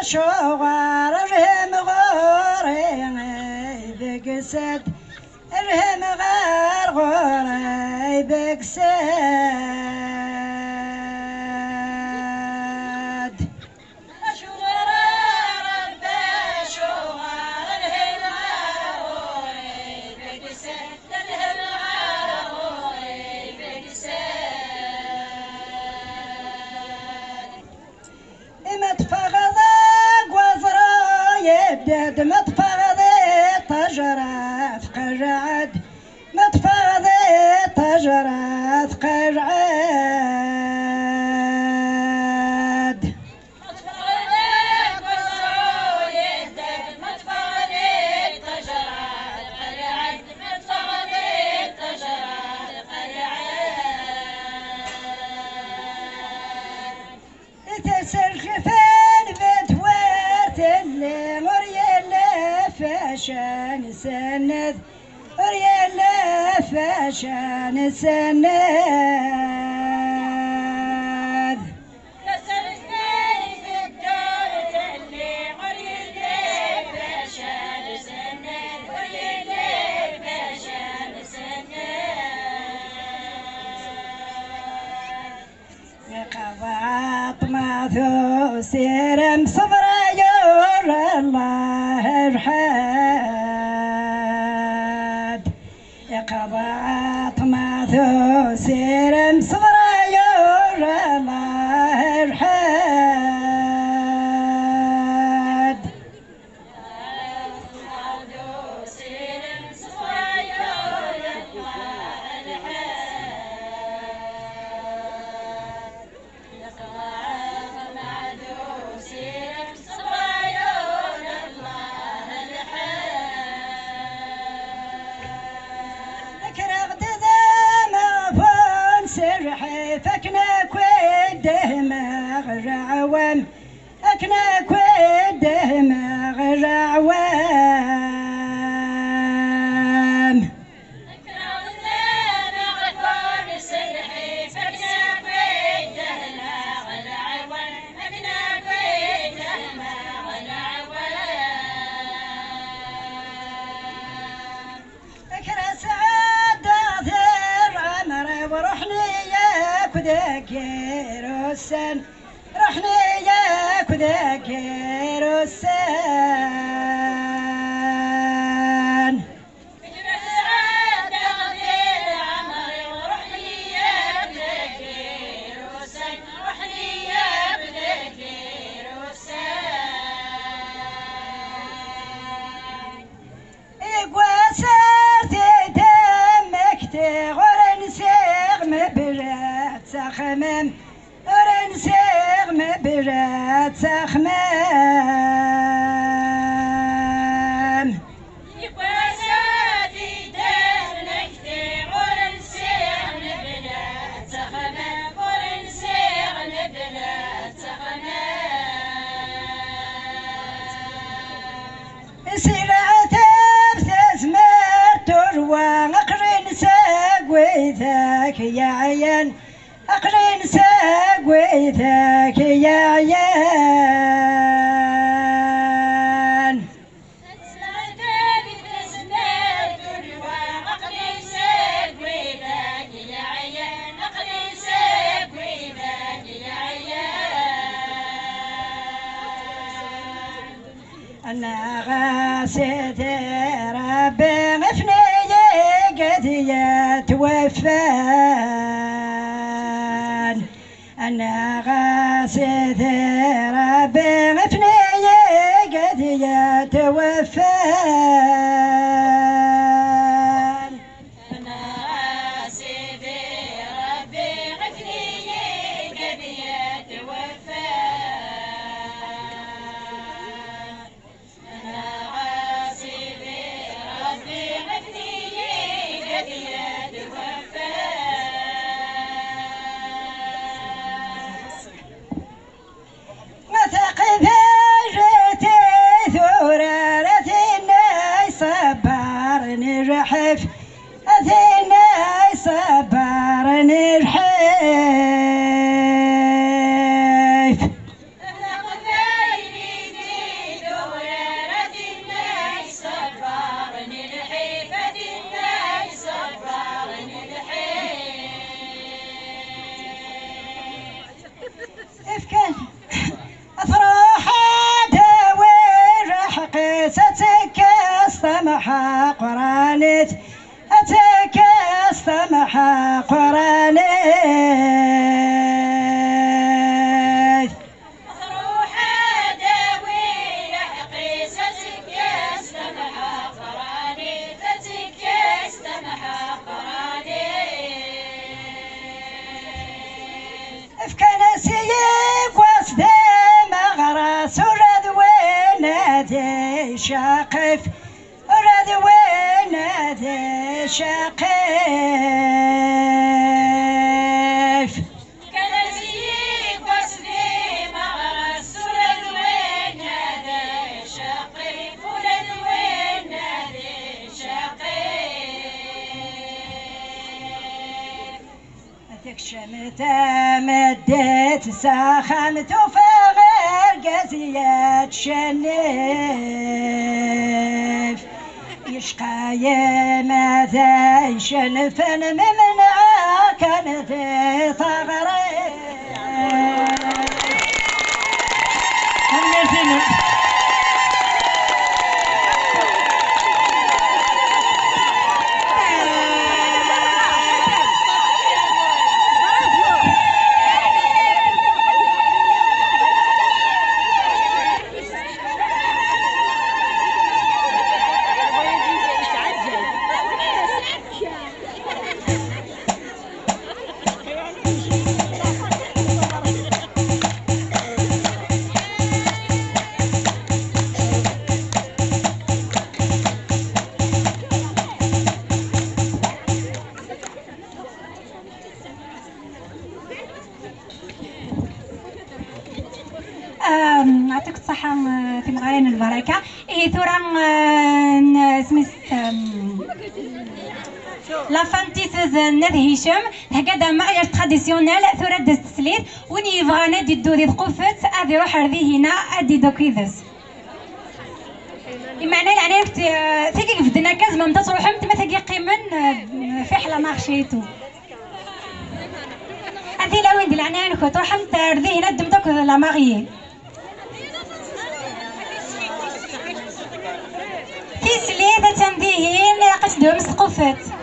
شغار رهم غوري بقسد رهم غار غوري بقسد دد متفاضي طجرات قرعد متفاضي طجرات قرعد تسرخفين بتوارت اللي فاشان سند ريال فاشان سند تسرسني في الدور اللي ريال فاشان سند ريال فاشان سند قضات ما ثو سيرم صبر يور الله رحاد قضات ما ثو سيرم صبر يور الله رحاد فكنا كويده مغرعوان أكنا كويده مغرعوان أكنا سعادة ثير عمر ورحني ذاكر السن رحني ياك ذاكر السن سخمم ورنسيغ مبرات سخمم يقاساتي دهنكتي ورنسيغ مبرات سخمم ورنسيغ مبرات سخمم سلعتي بتزمر تروى أقرن ساقوي ذاك يا عيان أقرن ساقوي ذاك يا عيان أنا غاسيت ربي غفني قد يتوفان أنا غاسيت ربي غفني قد يتوفان أنا غاسيت ربي غفني قد مثقفين سمحة قرانت أتاك سمحة قرانت روحة داوية قيستك سمحة قراني فتك سمحة قراني فكان سيب وصدام غراس ورد وينادي شاقف ورد وينادي شاقف كان زيك وصلي مغرس ولد وين نادي شقيق ولد وين نادي شقيق هذيك شمتة مديت ساخمت وفغير قزيات شنف يشقى ماذا يشنف ممنع كانت ثغرة يعطيك الصحة في مغارين البركة. إيه ثورة سميت لا فانتيسوز ناد هشام هكذا مارياج تراديسيونيل ثورة داز تسليت وني يبغى نادي الدوري ثقوفت ادي يروح رذي هنا ادي دوكيدس معناه يعني ثقي في الدنا كاز ما تروح انت ما ثقي قيمن في حلا مارشيتو هذه لا وين دي العنان كو تروح انت رذي هنا دمتك لا ماريي في سليت تنديهين قصدهم سقفت